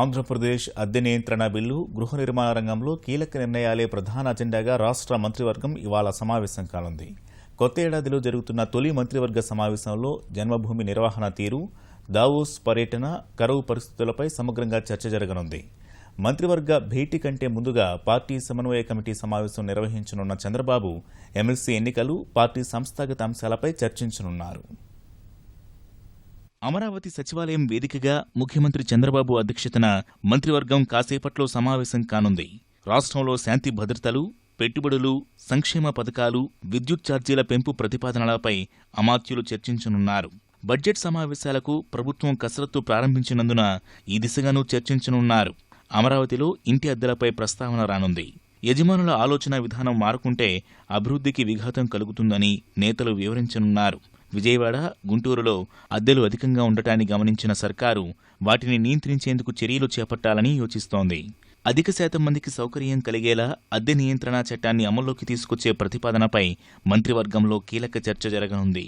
ఆంధ్రప్రదేశ్ అద్దె నియంత్రణ బిల్లు గృహ నిర్మాణ రంగంలో కీలక నిర్ణయాలే ప్రధాన అజెండాగా రాష్ట్ర మంత్రివర్గం ఇవాళ సమావేశం కానుంది. కొత్త ఏడాదిలో జరుగుతున్న తొలి మంత్రివర్గ సమావేశంలో జన్మభూమి నిర్వహణ తీరు, దావోస్ పర్యటన, కరువు పరిస్థితులపై సమగ్రంగా చర్చ జరగనుంది. మంత్రివర్గ భేటీ కంటే ముందుగా పార్టీ సమన్వయ కమిటీ సమావేశం నిర్వహించనున్న చంద్రబాబు ఎమ్మెల్సీ ఎన్నికలు, పార్టీ సంస్థాగత అంశాలపై చర్చించనున్నారు. అమరావతి సచివాలయం వేదికగా ముఖ్యమంత్రి చంద్రబాబు అధ్యక్షతన మంత్రివర్గం కాసేపట్లో సమావేశం కానుంది. రాష్ట్రంలో శాంతి భద్రతలు, పెట్టుబడులు, సంక్షేమ పథకాలు, విద్యుత్ ఛార్జీల పెంపు ప్రతిపాదనలపై అమాత్యులు చర్చించనున్నారు. బడ్జెట్ సమావేశాలకు ప్రభుత్వం కసరత్తు ప్రారంభించినందున ఈ దిశగానూ చర్చించనున్నారు. అమరావతిలో ఇంటి అద్దెలపై ప్రస్తావన రానుంది. యజమానుల ఆలోచన విధానం మారుకుంటే అభివృద్ధికి విఘాతం కలుగుతుందని నేతలు వివరించనున్నారు. విజయవాడ, గుంటూరులో అద్దెలు అధికంగా ఉండటాన్ని గమనించిన సర్కారు వాటిని నియంత్రించేందుకు చర్యలు చేపట్టాలని యోచిస్తోంది. అధిక శాతం మందికి సౌకర్యం కలిగేలా అద్దె నియంత్రణ చట్టాన్ని అమల్లోకి తీసుకొచ్చే ప్రతిపాదనపై మంత్రివర్గంలో కీలక చర్చ జరగనుంది.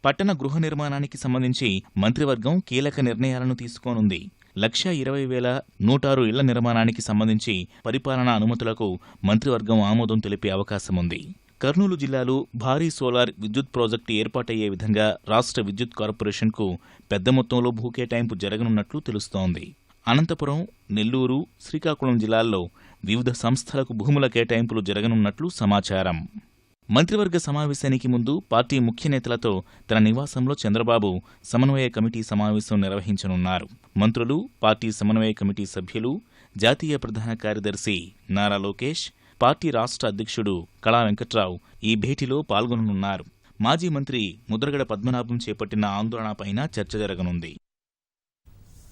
పట్టణ గృహ నిర్మాణానికి సంబంధించి మంత్రివర్గం కీలక నిర్ణయాలను తీసుకోనుంది. 1,20,106 ఇళ్ల నిర్మాణానికి సంబంధించి పరిపాలనా అనుమతులకు మంత్రివర్గం ఆమోదం తెలిపే అవకాశముంది. కర్నూలు జిల్లాలో భారీ సోలార్ విద్యుత్ ప్రాజెక్టు ఏర్పాటయ్యే విధంగా రాష్ట్ర విద్యుత్ కార్పొరేషన్కు పెద్ద మొత్తంలో భూ కేటాయింపు జరగనున్నట్లు తెలుస్తోంది. అనంతపురం, నెల్లూరు, శ్రీకాకుళం జిల్లాల్లో వివిధ సంస్థలకు భూముల కేటాయింపులు జరగనున్నట్లు సమాచారం. మంత్రివర్గ సమావేశానికి ముందు పార్టీ ముఖ్య నేతలతో తన నివాసంలో చంద్రబాబు సమన్వయ కమిటీ సమావేశం నిర్వహించనున్నారు. మంత్రులు, పార్టీ సమన్వయ కమిటీ సభ్యులు, జాతీయ ప్రధాన కార్యదర్శి నారా లోకేష్, పార్టీ రాష్ట్ర అధ్యక్షుడు కళా వెంకట్రావు ఈ భేటీలో పాల్గొననున్నారు. మాజీ మంత్రి ముద్రగడ పద్మనాభం చేపట్టిన ఆందోళనపైన చర్చ జరగనుంది.